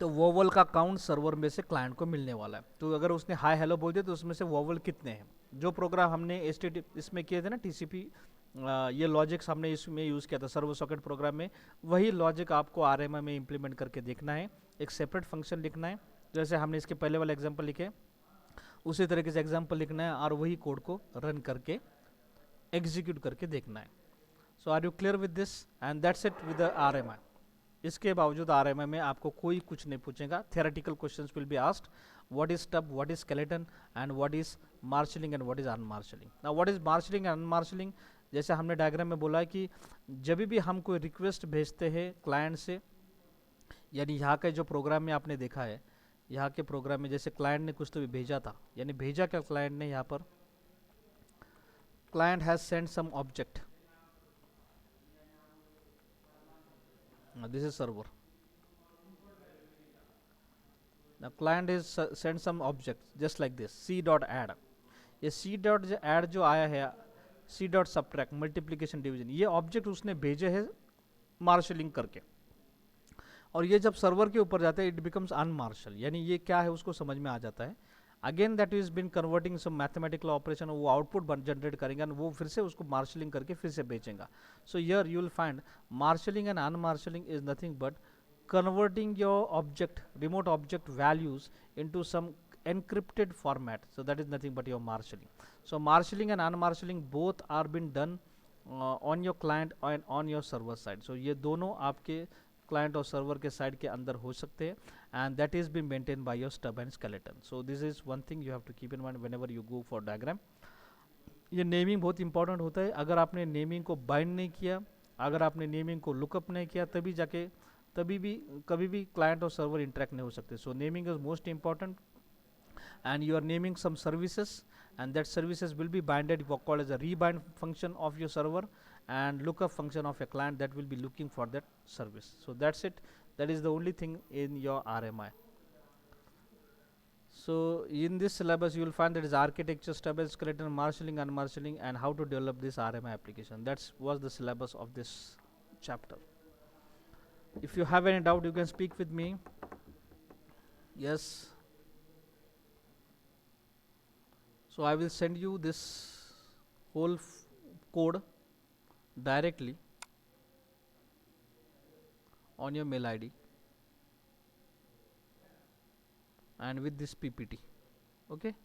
तो वोवल का काउंट सर्वर में से क्लाइंट को मिलने वाला है। तो अगर उसने हाई हेलो बोल दिया तो उसमें से वोवल कितने हैं, जो प्रोग्राम हमने इसमें किए थे ना TCP, ये लॉजिक्स हमने इसमें यूज़ किया था सर्वर सॉकेट प्रोग्राम में, वही लॉजिक आपको RMI में इंप्लीमेंट करके देखना है। एक सेपरेट फंक्शन लिखना है, जैसे हमने इसके पहले वाले एग्जाम्पल लिखे उसी तरीके से एग्जाम्पल लिखना है और वही कोड को रन करके एग्जीक्यूट करके देखना है। So are you clear with this? And that's it with RMI। इसके बावजूद RMI में आपको कोई कुछ नहीं पूछेगा। Theoretical questions will be asked, what is stub, what is skeleton and what is marshalling and what is unmarshalling. Now what is marshalling and unmarshalling, जैसे हमने डायग्राम में बोला है कि जब भी हम कोई रिक्वेस्ट भेजते हैं क्लाइंट से, यानी यहाँ का जो प्रोग्राम में आपने देखा है, यहाँ के प्रोग्राम में जैसे क्लाइंट ने कुछ तो भी भेजा था, यानी भेजा क्या क्लाइंट ने, यहाँ पर client has send some object, this is server. Now client is send some object just like this c.add। ये c.add जो आया है, c.subtract मल्टीप्लिकेशन डिवीजन, ये ऑब्जेक्ट उसने भेजे है मार्शलिंग करके, और ये जब सर्वर के ऊपर जाता है इट बिकम्स अनमार्शल, यानी ये क्या है उसको समझ में आ जाता है। Again that is been converting some mathematical operation, वो आउटपुट जनरेट करेंगे वो फिर से उसको मार्शलिंग करके फिर से बेचेगा। So here you will find marshalling and unmarshalling is nothing but converting your object remote object values into some encrypted format, so that is nothing but your marshalling. So marshalling and unmarshalling both are been done on your client and on your server side। so ये दोनों आपके client और server के side के अंदर हो सकते हैं, and that is been maintained by your stub and skeleton। so this is one thing you have to keep in mind whenever you go for diagram। ये नेमिंग बहुत इंपॉर्टेंट होता है, अगर आपने नेमिंग को बाइंड नहीं किया, अगर आपने नेमिंग को लुकअप नहीं किया, तभी भी कभी भी क्लाइंट और सर्वर इंटरेक्ट नहीं हो सकते। So naming is most important and you are naming some services and that services will be binded, called as a rebind function of your server and lookup function of a client that will be looking for that service। so that's it, that is the only thing in your RMI। so in this syllabus you will find that is architecture, stable, skeleton, marshalling, unmarshalling and how to develop this RMI application. That was the syllabus of this chapter. If you have any doubt you can speak with me. Yes, so I will send you this whole code directly on your mail id and with this ppt. Okay,